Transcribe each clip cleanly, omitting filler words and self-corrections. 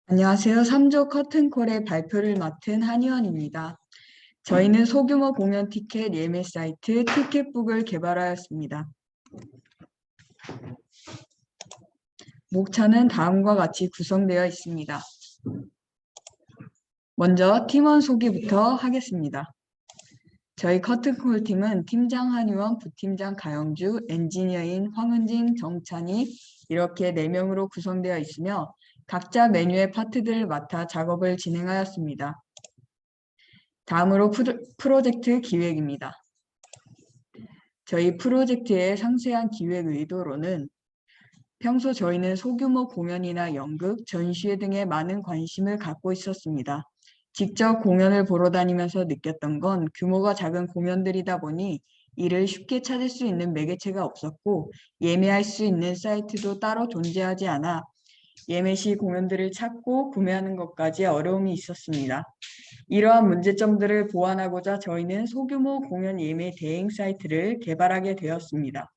안녕하세요. 3조 커튼콜의 발표를 맡은 한의원입니다. 저희는 소규모 공연 티켓 예매 사이트 티켓북을 개발하였습니다. 목차는 다음과 같이 구성되어 있습니다. 먼저 팀원 소개부터 하겠습니다. 저희 커튼콜 팀은 팀장 한의원, 부팀장 가영주, 엔지니어인 황은진, 정찬희 이렇게 4명으로 구성되어 있으며 각자 메뉴의 파트들을 맡아 작업을 진행하였습니다. 다음으로 프로젝트 기획입니다. 저희 프로젝트의 상세한 기획 의도로는 평소 저희는 소규모 공연이나 연극, 전시회 등에 많은 관심을 갖고 있었습니다. 직접 공연을 보러 다니면서 느꼈던 건 규모가 작은 공연들이다 보니 이를 쉽게 찾을 수 있는 매개체가 없었고 예매할 수 있는 사이트도 따로 존재하지 않아 예매 시 공연들을 찾고 구매하는 것까지 어려움이 있었습니다. 이러한 문제점들을 보완하고자 저희는 소규모 공연 예매 대행 사이트를 개발하게 되었습니다.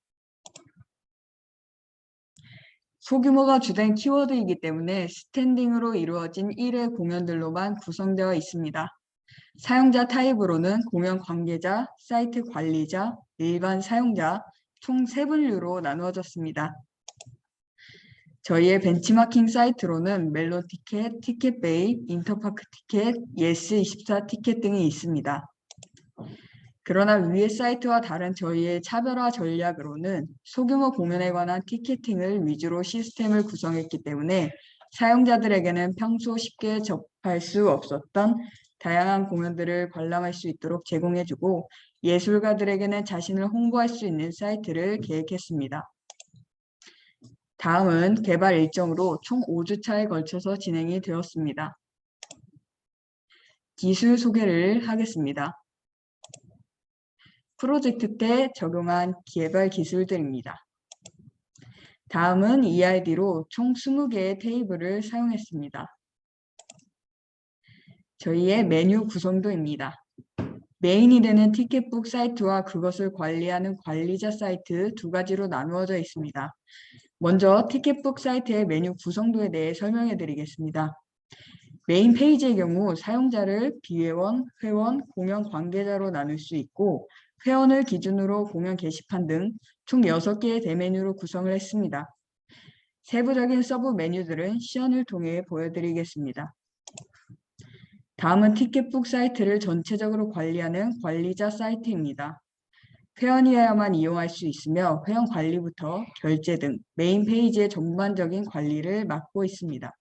소규모가 주된 키워드이기 때문에 스탠딩으로 이루어진 1회 공연들로만 구성되어 있습니다. 사용자 타입으로는 공연 관계자, 사이트 관리자, 일반 사용자 총 3분류로 나누어졌습니다. 저희의 벤치마킹 사이트로는 멜론 티켓, 티켓베이, 인터파크 티켓, 예스24 티켓 등이 있습니다. 그러나 위의 사이트와 다른 저희의 차별화 전략으로는 소규모 공연에 관한 티켓팅을 위주로 시스템을 구성했기 때문에 사용자들에게는 평소 쉽게 접할 수 없었던 다양한 공연들을 관람할 수 있도록 제공해주고 예술가들에게는 자신을 홍보할 수 있는 사이트를 계획했습니다. 다음은 개발 일정으로 총 5주차에 걸쳐서 진행이 되었습니다. 기술 소개를 하겠습니다. 프로젝트 때 적용한 개발 기술들입니다. 다음은 EID로 총 20개의 테이블을 사용했습니다. 저희의 메뉴 구성도입니다. 메인이 되는 티켓북 사이트와 그것을 관리하는 관리자 사이트 2가지로 나누어져 있습니다. 먼저 티켓북 사이트의 메뉴 구성도에 대해 설명해 드리겠습니다. 메인 페이지의 경우 사용자를 비회원, 회원, 공연 관계자로 나눌 수 있고 회원을 기준으로 공연 게시판 등 총 6개의 대메뉴로 구성을 했습니다. 세부적인 서브 메뉴들은 시연을 통해 보여드리겠습니다. 다음은 티켓북 사이트를 전체적으로 관리하는 관리자 사이트입니다. 회원이어야만 이용할 수 있으며 회원 관리부터 결제 등 메인 페이지의 전반적인 관리를 맡고 있습니다.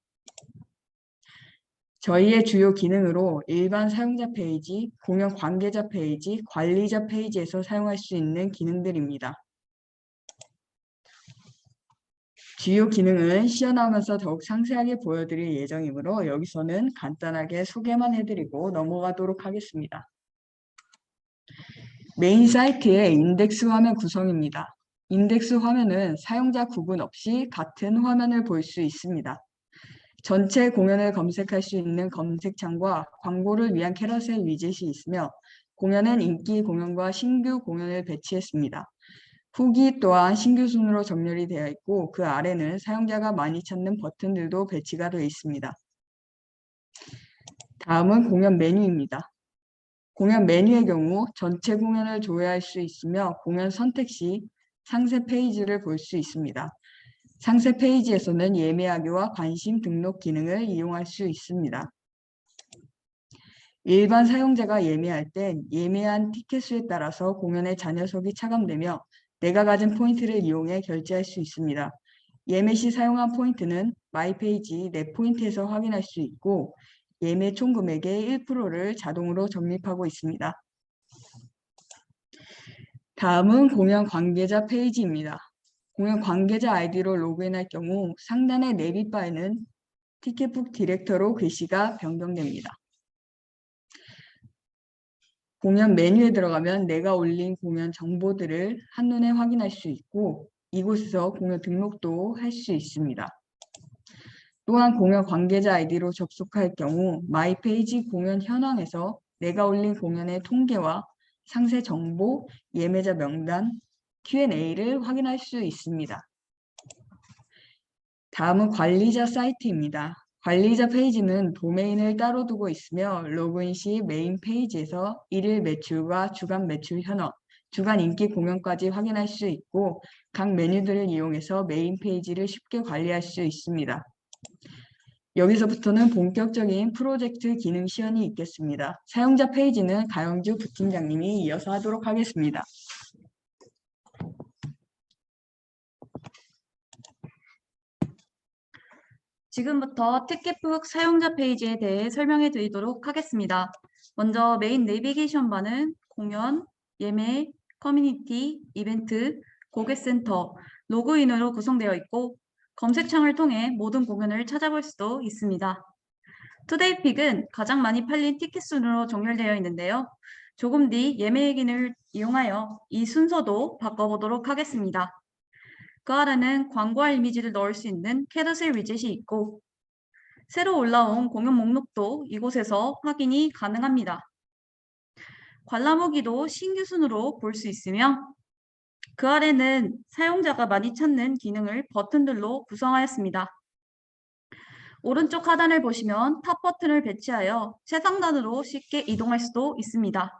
저희의 주요 기능으로 일반 사용자 페이지, 공연 관계자 페이지, 관리자 페이지에서 사용할 수 있는 기능들입니다. 주요 기능은 시연하면서 더욱 상세하게 보여드릴 예정이므로 여기서는 간단하게 소개만 해드리고 넘어가도록 하겠습니다. 메인 사이트의 인덱스 화면 구성입니다. 인덱스 화면은 사용자 구분 없이 같은 화면을 볼 수 있습니다. 전체 공연을 검색할 수 있는 검색창과 광고를 위한 캐러셀 위젯이 있으며 공연은 인기 공연과 신규 공연을 배치했습니다. 후기 또한 신규 순으로 정렬이 되어 있고 그 아래는 사용자가 많이 찾는 버튼들도 배치가 되어 있습니다. 다음은 공연 메뉴입니다. 공연 메뉴의 경우 전체 공연을 조회할 수 있으며 공연 선택 시 상세 페이지를 볼 수 있습니다. 상세 페이지에서는 예매하기와 관심 등록 기능을 이용할 수 있습니다. 일반 사용자가 예매할 땐 예매한 티켓 수에 따라서 공연의 잔여석이 차감되며 내가 가진 포인트를 이용해 결제할 수 있습니다. 예매 시 사용한 포인트는 마이페이지 내 포인트에서 확인할 수 있고 예매 총 금액의 1%를 자동으로 적립하고 있습니다. 다음은 공연 관계자 페이지입니다. 공연 관계자 아이디로 로그인할 경우 상단의 내비바에는 티켓북 디렉터로 글씨가 변경됩니다. 공연 메뉴에 들어가면 내가 올린 공연 정보들을 한눈에 확인할 수 있고 이곳에서 공연 등록도 할 수 있습니다. 또한 공연 관계자 아이디로 접속할 경우 마이페이지 공연 현황에서 내가 올린 공연의 통계와 상세 정보, 예매자 명단, Q&A를 확인할 수 있습니다. 다음은 관리자 사이트입니다. 관리자 페이지는 도메인을 따로 두고 있으며 로그인 시 메인 페이지에서 일일 매출과 주간 매출 현황, 주간 인기 공연까지 확인할 수 있고 각 메뉴들을 이용해서 메인 페이지를 쉽게 관리할 수 있습니다. 여기서부터는 본격적인 프로젝트 기능 시연이 있겠습니다. 사용자 페이지는 가영주 부팀장님이 이어서 하도록 하겠습니다. 지금부터 티켓북 사용자 페이지에 대해 설명해 드리도록 하겠습니다. 먼저 메인 내비게이션 바는 공연, 예매, 커뮤니티, 이벤트, 고객센터, 로그인으로 구성되어 있고 검색창을 통해 모든 공연을 찾아볼 수도 있습니다. 투데이픽은 가장 많이 팔린 티켓 순으로 정렬되어 있는데요. 조금 뒤 예매 기능을 이용하여 이 순서도 바꿔보도록 하겠습니다. 그 아래는 광고할 이미지를 넣을 수 있는 캐러셀 위젯이 있고 새로 올라온 공연 목록도 이곳에서 확인이 가능합니다. 관람 후기도 신규 순으로 볼 수 있으며 그 아래는 사용자가 많이 찾는 기능을 버튼들로 구성하였습니다. 오른쪽 하단을 보시면 탑 버튼을 배치하여 최상단으로 쉽게 이동할 수도 있습니다.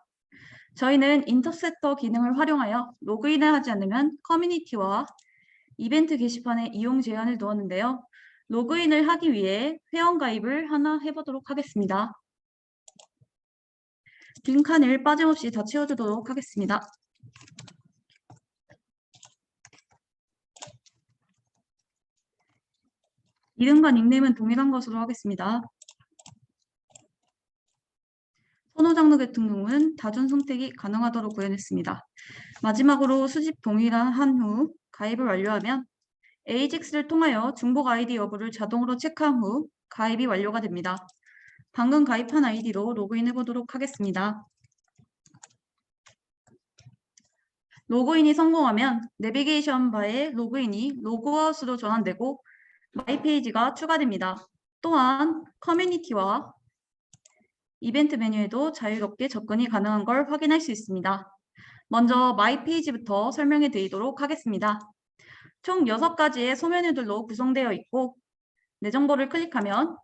저희는 인터셉터 기능을 활용하여 로그인을 하지 않으면 커뮤니티와 이벤트 게시판에 이용 제한을 두었는데요. 로그인을 하기 위해 회원가입을 하나 해보도록 하겠습니다. 빈칸을 빠짐없이 다 채워주도록 하겠습니다. 이름과 닉네임은 동일한 것으로 하겠습니다. 선호 장르 같은 경우는 다중 선택이 가능하도록 구현했습니다. 마지막으로 수집 동일한 후 가입을 완료하면 AJAX를 통하여 중복 아이디 여부를 자동으로 체크한 후 가입이 완료가 됩니다. 방금 가입한 아이디로 로그인해 보도록 하겠습니다. 로그인이 성공하면 내비게이션 바의 로그인이 로그아웃으로 전환되고 마이 페이지가 추가됩니다. 또한 커뮤니티와 이벤트 메뉴에도 자유롭게 접근이 가능한 걸 확인할 수 있습니다. 먼저 마이 페이지부터 설명해 드리도록 하겠습니다. 총 6가지의 소메뉴들로 구성되어 있고 내 정보를 클릭하면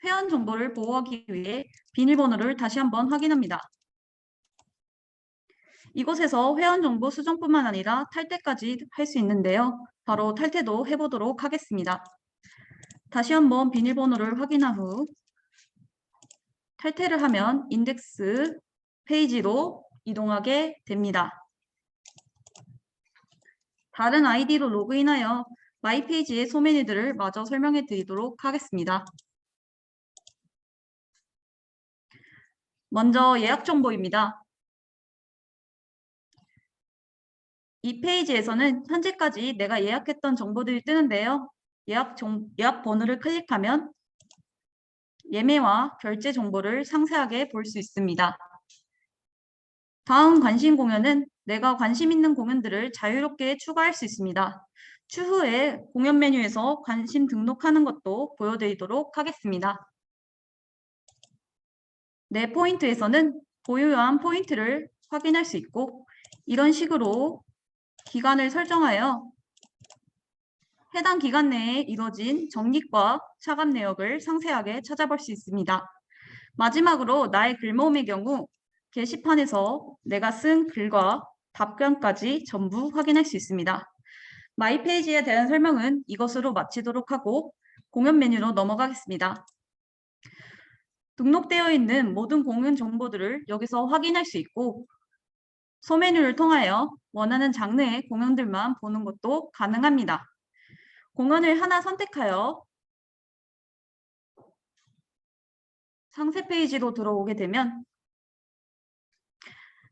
회원 정보를 보호하기 위해 비밀번호를 다시 한번 확인합니다. 이곳에서 회원 정보 수정뿐만 아니라 탈퇴까지 할 수 있는데요. 바로 탈퇴도 해보도록 하겠습니다. 다시 한번 비밀번호를 확인한 후 탈퇴를 하면 인덱스 페이지로 이동하게 됩니다. 다른 아이디로 로그인하여 마이 페이지의 소메뉴들을 마저 설명해 드리도록 하겠습니다. 먼저 예약 정보입니다. 이 페이지에서는 현재까지 내가 예약했던 정보들이 뜨는데요. 예약 번호를 클릭하면 예매와 결제 정보를 상세하게 볼 수 있습니다. 다음 관심 공연은 내가 관심 있는 공연들을 자유롭게 추가할 수 있습니다. 추후에 공연 메뉴에서 관심 등록하는 것도 보여드리도록 하겠습니다. 내 포인트에서는 보유한 포인트를 확인할 수 있고 이런 식으로 기간을 설정하여 해당 기간 내에 이뤄진 적립과 차감 내역을 상세하게 찾아볼 수 있습니다. 마지막으로 나의 글모음의 경우 게시판에서 내가 쓴 글과 답변까지 전부 확인할 수 있습니다. 마이 페이지에 대한 설명은 이것으로 마치도록 하고 공연 메뉴로 넘어가겠습니다. 등록되어 있는 모든 공연 정보들을 여기서 확인할 수 있고 소메뉴를 통하여 원하는 장르의 공연들만 보는 것도 가능합니다. 공연을 하나 선택하여 상세 페이지로 들어오게 되면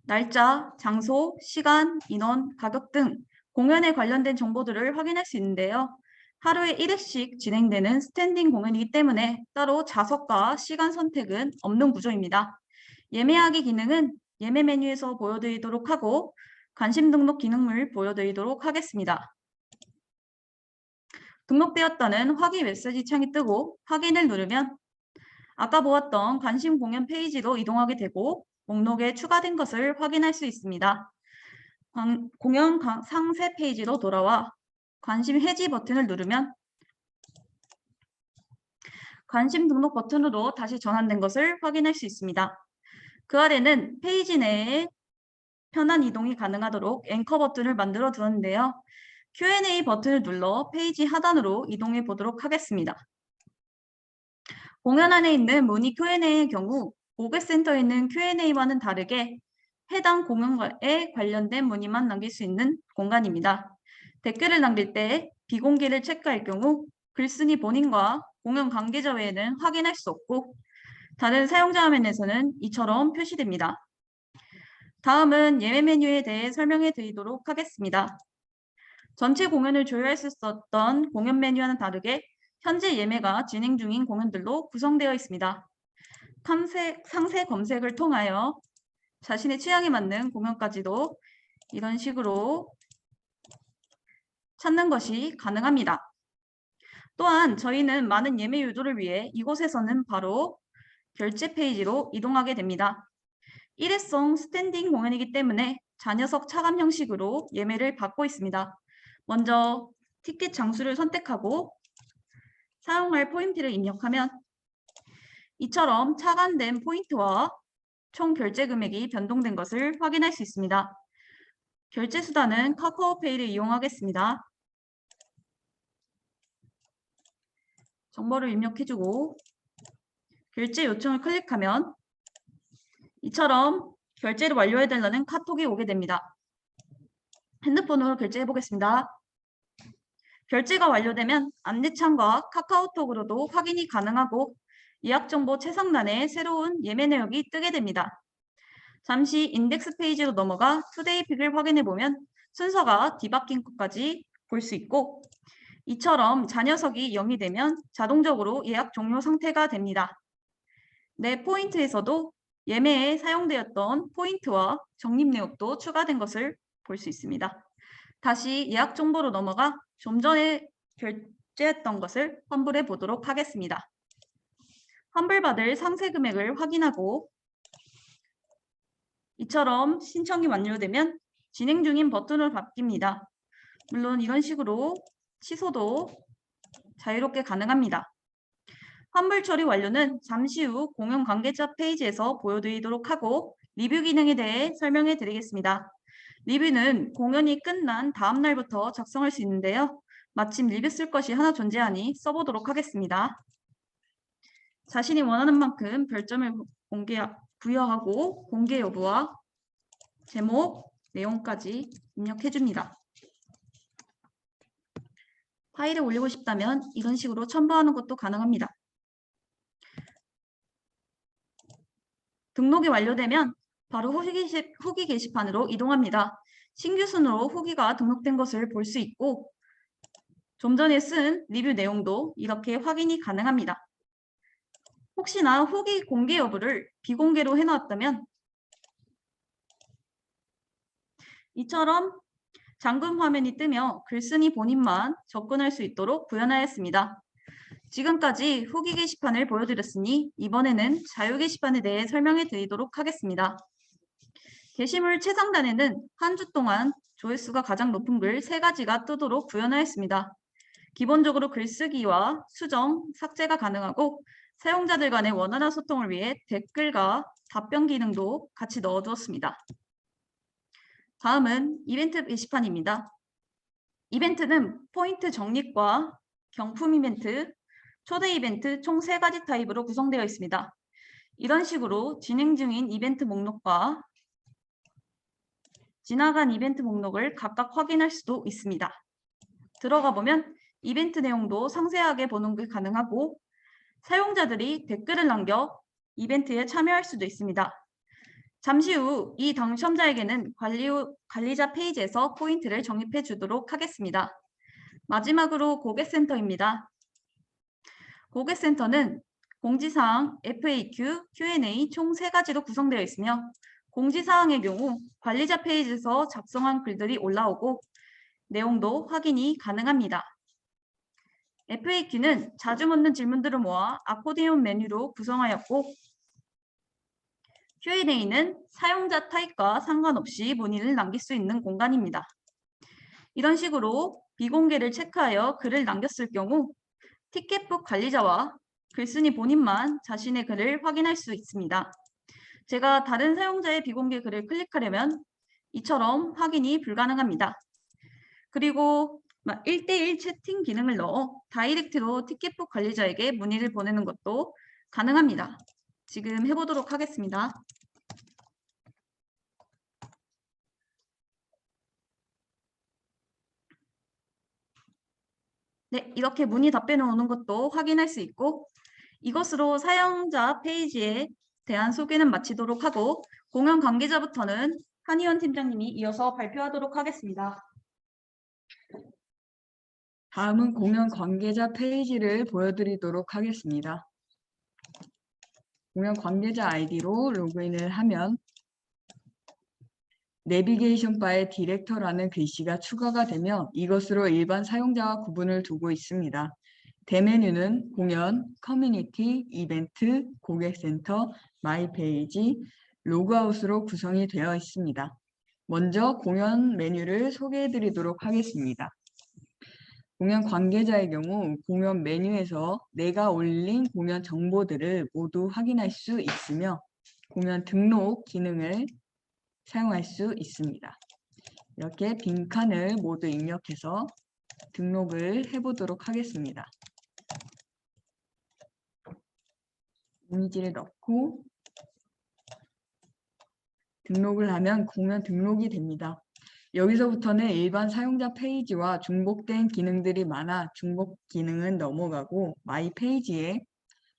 날짜, 장소, 시간, 인원, 가격 등 공연에 관련된 정보들을 확인할 수 있는데요. 하루에 1회씩 진행되는 스탠딩 공연이기 때문에 따로 좌석과 시간 선택은 없는 구조입니다. 예매하기 기능은 예매 메뉴에서 보여드리도록 하고 관심 등록 기능을 보여드리도록 하겠습니다. 등록되었다는 확인 메시지 창이 뜨고 확인을 누르면 아까 보았던 관심 공연 페이지로 이동하게 되고 목록에 추가된 것을 확인할 수 있습니다. 공연 상세 페이지로 돌아와 관심 해지 버튼을 누르면 관심 등록 버튼으로 다시 전환된 것을 확인할 수 있습니다. 그 아래는 페이지 내에 편한 이동이 가능하도록 앵커 버튼을 만들어 두었는데요. Q&A 버튼을 눌러 페이지 하단으로 이동해 보도록 하겠습니다. 공연 안에 있는 문의 Q&A의 경우 고객센터에 있는 Q&A와는 다르게 해당 공연에 관련된 문의만 남길 수 있는 공간입니다. 댓글을 남길 때 비공개를 체크할 경우 글쓴이 본인과 공연 관계자 외에는 확인할 수 없고 다른 사용자 화면에서는 이처럼 표시됩니다. 다음은 예매 메뉴에 대해 설명해 드리도록 하겠습니다. 전체 공연을 조회할 수 있었던 공연 메뉴와는 다르게 현재 예매가 진행 중인 공연들로 구성되어 있습니다. 상세 검색을 통하여 자신의 취향에 맞는 공연까지도 이런 식으로 찾는 것이 가능합니다. 또한 저희는 많은 예매 유도를 위해 이곳에서는 바로 결제 페이지로 이동하게 됩니다. 일회성 스탠딩 공연이기 때문에 자녀석 차감 형식으로 예매를 받고 있습니다. 먼저 티켓 장수를 선택하고 사용할 포인트를 입력하면 이처럼 차감된 포인트와 총 결제 금액이 변동된 것을 확인할 수 있습니다. 결제 수단은 카카오페이를 이용하겠습니다. 정보를 입력해주고 결제 요청을 클릭하면 이처럼 결제를 완료해달라는 카톡이 오게 됩니다. 핸드폰으로 결제해 보겠습니다. 결제가 완료되면 안내창과 카카오톡으로도 확인이 가능하고 예약정보 채상란에 새로운 예매 내역이 뜨게 됩니다. 잠시 인덱스 페이지로 넘어가 투데이픽을 확인해 보면 순서가 뒤바뀐 것까지 볼 수 있고 이처럼 자녀석이 0이 되면 자동적으로 예약 종료 상태가 됩니다. 내 포인트에서도 예매에 사용되었던 포인트와 적립 내역도 추가된 것을 볼 수 있습니다. 다시 예약 정보로 넘어가 좀 전에 결제했던 것을 환불해 보도록 하겠습니다. 환불받을 상세 금액을 확인하고 이처럼 신청이 완료되면 진행 중인 버튼으로 바뀝니다. 물론 이런 식으로 취소도 자유롭게 가능합니다. 환불 처리 완료는 잠시 후 공연 관계자 페이지에서 보여드리도록 하고 리뷰 기능에 대해 설명해 드리겠습니다. 리뷰는 공연이 끝난 다음 날부터 작성할 수 있는데요. 마침 리뷰 쓸 것이 하나 존재하니 써보도록 하겠습니다. 자신이 원하는 만큼 별점을 부여하고 공개 여부와 제목, 내용까지 입력해줍니다. 파일을 올리고 싶다면 이런 식으로 첨부하는 것도 가능합니다. 등록이 완료되면 바로 후기 게시판으로 이동합니다. 신규 순으로 후기가 등록된 것을 볼 수 있고 좀 전에 쓴 리뷰 내용도 이렇게 확인이 가능합니다. 혹시나 후기 공개 여부를 비공개로 해놓았다면 이처럼 잠금 화면이 뜨며 글쓴이 본인만 접근할 수 있도록 구현하였습니다. 지금까지 후기 게시판을 보여드렸으니 이번에는 자유 게시판에 대해 설명해 드리도록 하겠습니다. 게시물 최상단에는 한 주 동안 조회수가 가장 높은 글 3가지가 뜨도록 구현하였습니다. 기본적으로 글쓰기와 수정, 삭제가 가능하고 사용자들 간의 원활한 소통을 위해 댓글과 답변 기능도 같이 넣어두었습니다. 다음은 이벤트 게시판입니다. 이벤트는 포인트 적립과 경품 이벤트, 초대 이벤트 총 3가지 타입으로 구성되어 있습니다. 이런 식으로 진행 중인 이벤트 목록과 지나간 이벤트 목록을 각각 확인할 수도 있습니다. 들어가 보면 이벤트 내용도 상세하게 보는 게 가능하고 사용자들이 댓글을 남겨 이벤트에 참여할 수도 있습니다. 잠시 후 이 당첨자에게는 관리자 페이지에서 포인트를 적립해 주도록 하겠습니다. 마지막으로 고객센터입니다. 고객센터는 공지사항, FAQ, Q&A 총 3가지로 구성되어 있으며 공지사항의 경우 관리자 페이지에서 작성한 글들이 올라오고 내용도 확인이 가능합니다. FAQ는 자주 묻는 질문들을 모아 아코디온 메뉴로 구성하였고 Q&A는 사용자 타입과 상관없이 문의를 남길 수 있는 공간입니다. 이런 식으로 비공개를 체크하여 글을 남겼을 경우 티켓북 관리자와 글쓴이 본인만 자신의 글을 확인할 수 있습니다. 제가 다른 사용자의 비공개 글을 클릭하려면 이처럼 확인이 불가능합니다. 그리고 1대1 채팅 기능을 넣어 다이렉트로 티켓북 관리자에게 문의를 보내는 것도 가능합니다. 지금 해보도록 하겠습니다. 네, 이렇게 문의 답변이 오는 것도 확인할 수 있고, 이것으로 사용자 페이지에 대한 소개는 마치도록 하고, 공연 관계자부터는 한희원 팀장님이 이어서 발표하도록 하겠습니다. 다음은 공연 관계자 페이지를 보여드리도록 하겠습니다. 공연 관계자 아이디로 로그인을 하면 내비게이션 바에 디렉터라는 글씨가 추가가 되며 이것으로 일반 사용자와 구분을 두고 있습니다. 대메뉴는 공연, 커뮤니티, 이벤트, 고객센터, 마이 페이지, 로그아웃으로 구성이 되어 있습니다. 먼저 공연 메뉴를 소개해 드리도록 하겠습니다. 공연 관계자의 경우 공연 메뉴에서 내가 올린 공연 정보들을 모두 확인할 수 있으며 공연 등록 기능을 사용할 수 있습니다. 이렇게 빈칸을 모두 입력해서 등록을 해보도록 하겠습니다. 이미지를 넣고 등록을 하면 공연 등록이 됩니다. 여기서부터는 일반 사용자 페이지와 중복된 기능들이 많아 중복 기능은 넘어가고 마이 페이지에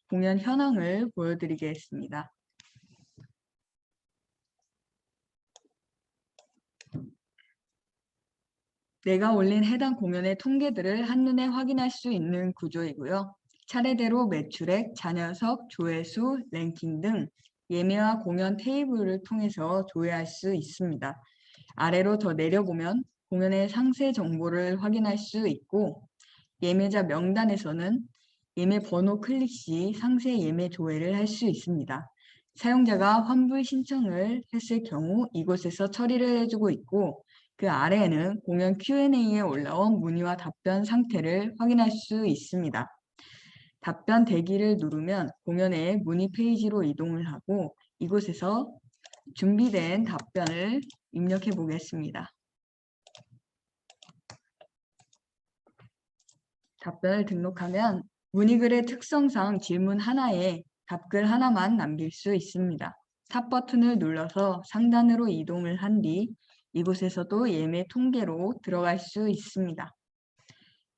공연 현황을 보여드리겠습니다. 내가 올린 해당 공연의 통계들을 한눈에 확인할 수 있는 구조이고요. 차례대로 매출액, 잔여석, 조회수, 랭킹 등 예매와 공연 테이블을 통해서 조회할 수 있습니다. 아래로 더 내려보면 공연의 상세 정보를 확인할 수 있고 예매자 명단에서는 예매 번호 클릭 시 상세 예매 조회를 할 수 있습니다. 사용자가 환불 신청을 했을 경우 이곳에서 처리를 해주고 있고 그 아래에는 공연 Q&A에 올라온 문의와 답변 상태를 확인할 수 있습니다. 답변 대기를 누르면 공연의 문의 페이지로 이동을 하고 이곳에서 준비된 답변을 입력해 보겠습니다. 답변을 등록하면 문의글의 특성상 질문 하나에 답글 하나만 남길 수 있습니다. 탑 버튼을 눌러서 상단으로 이동을 한 뒤 이곳에서도 예매 통계로 들어갈 수 있습니다.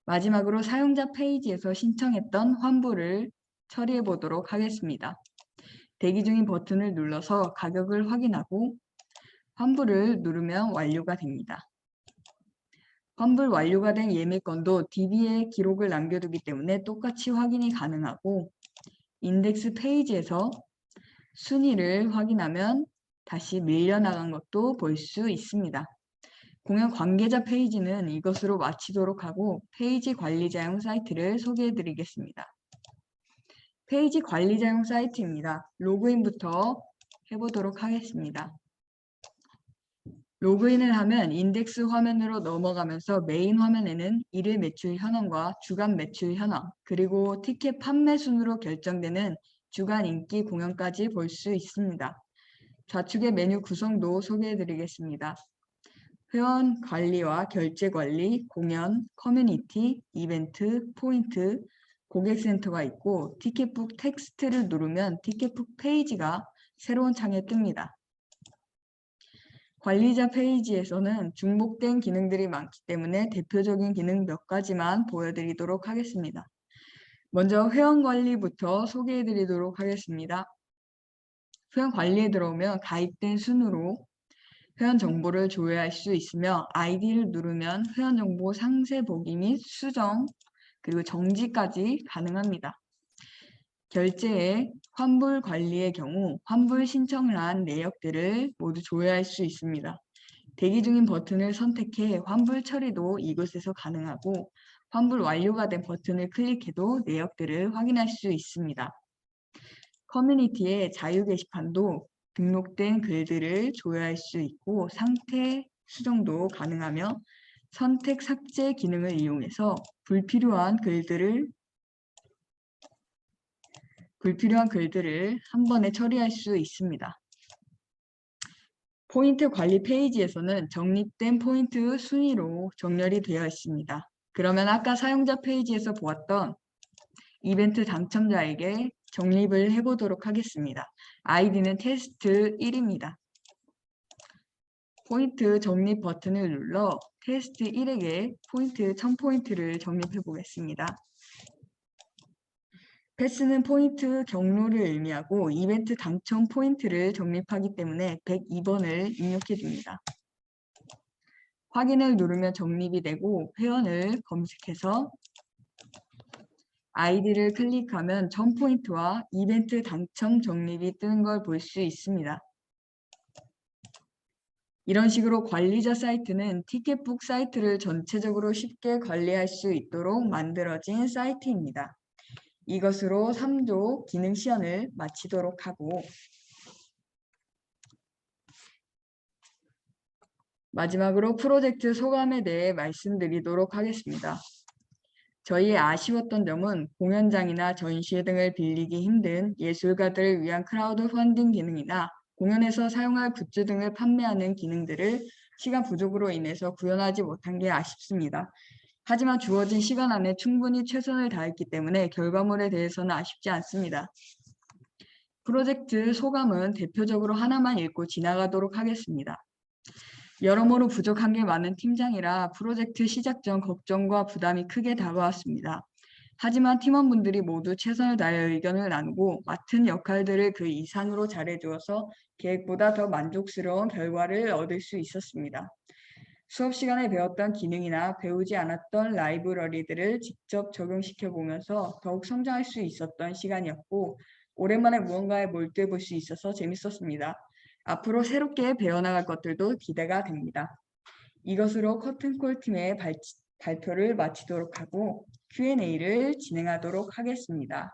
마지막으로 사용자 페이지에서 신청했던 환불을 처리해 보도록 하겠습니다. 대기 중인 버튼을 눌러서 가격을 확인하고 환불을 누르면 완료가 됩니다. 환불 완료가 된 예매건도 DB에 기록을 남겨두기 때문에 똑같이 확인이 가능하고 인덱스 페이지에서 순위를 확인하면 다시 밀려나간 것도 볼 수 있습니다. 공연 관계자 페이지는 이것으로 마치도록 하고 페이지 관리자용 사이트를 소개해 드리겠습니다. 페이지 관리자용 사이트입니다. 로그인부터 해보도록 하겠습니다. 로그인을 하면 인덱스 화면으로 넘어가면서 메인 화면에는 일일 매출 현황과 주간 매출 현황, 그리고 티켓 판매 순으로 결정되는 주간 인기 공연까지 볼 수 있습니다. 좌측의 메뉴 구성도 소개해 드리겠습니다. 회원 관리와 결제 관리, 공연, 커뮤니티, 이벤트, 포인트, 고객센터가 있고 티켓북 텍스트를 누르면 티켓북 페이지가 새로운 창에 뜹니다. 관리자 페이지에서는 중복된 기능들이 많기 때문에 대표적인 기능 몇 가지만 보여드리도록 하겠습니다. 먼저 회원 관리부터 소개해드리도록 하겠습니다. 회원 관리에 들어오면 가입된 순으로 회원 정보를 조회할 수 있으며 아이디를 누르면 회원 정보 상세 보기 및 수정 그리고 정지까지 가능합니다. 결제에 환불 관리의 경우 환불 신청을 한 내역들을 모두 조회할 수 있습니다. 대기 중인 버튼을 선택해 환불 처리도 이곳에서 가능하고 환불 완료가 된 버튼을 클릭해도 내역들을 확인할 수 있습니다. 커뮤니티의 자유 게시판도 등록된 글들을 조회할 수 있고 상태 수정도 가능하며 선택 삭제 기능을 이용해서 불필요한 글들을 불필요한 글들을 한 번에 처리할 수 있습니다. 포인트 관리 페이지에서는 정립된 포인트 순위로 정렬이 되어 있습니다. 그러면 아까 사용자 페이지에서 보았던 이벤트 당첨자에게 정립을 해보도록 하겠습니다. 아이디는 테스트 1입니다. 포인트 정립 버튼을 눌러 테스트 1에게 포인트 1000포인트를 정립해 보겠습니다. 패스는 포인트 경로를 의미하고 이벤트 당첨 포인트를 정립하기 때문에 102번을 입력해 줍니다. 확인을 누르면 정립이 되고 회원을 검색해서 아이디를 클릭하면 1000포인트와 이벤트 당첨 정립이 뜨는 걸 볼 수 있습니다. 이런 식으로 관리자 사이트는 티켓북 사이트를 전체적으로 쉽게 관리할 수 있도록 만들어진 사이트입니다. 이것으로 3조 기능 시연을 마치도록 하고 마지막으로 프로젝트 소감에 대해 말씀드리도록 하겠습니다. 저희의 아쉬웠던 점은 공연장이나 전시회 등을 빌리기 힘든 예술가들을 위한 크라우드 펀딩 기능이나 공연에서 사용할 굿즈 등을 판매하는 기능들을 시간 부족으로 인해서 구현하지 못한 게 아쉽습니다. 하지만 주어진 시간 안에 충분히 최선을 다했기 때문에 결과물에 대해서는 아쉽지 않습니다. 프로젝트 소감은 대표적으로 하나만 읽고 지나가도록 하겠습니다. 여러모로 부족한 게 많은 팀장이라 프로젝트 시작 전 걱정과 부담이 크게 다가왔습니다. 하지만 팀원분들이 모두 최선을 다해 의견을 나누고 맡은 역할들을 그 이상으로 잘해주어서 계획보다 더 만족스러운 결과를 얻을 수 있었습니다. 수업 시간에 배웠던 기능이나 배우지 않았던 라이브러리들을 직접 적용시켜 보면서 더욱 성장할 수 있었던 시간이었고 오랜만에 무언가에 몰두해 볼 수 있어서 재밌었습니다. 앞으로 새롭게 배워나갈 것들도 기대가 됩니다. 이것으로 커튼콜 팀의 발표를 마치도록 하고 Q&A를 진행하도록 하겠습니다.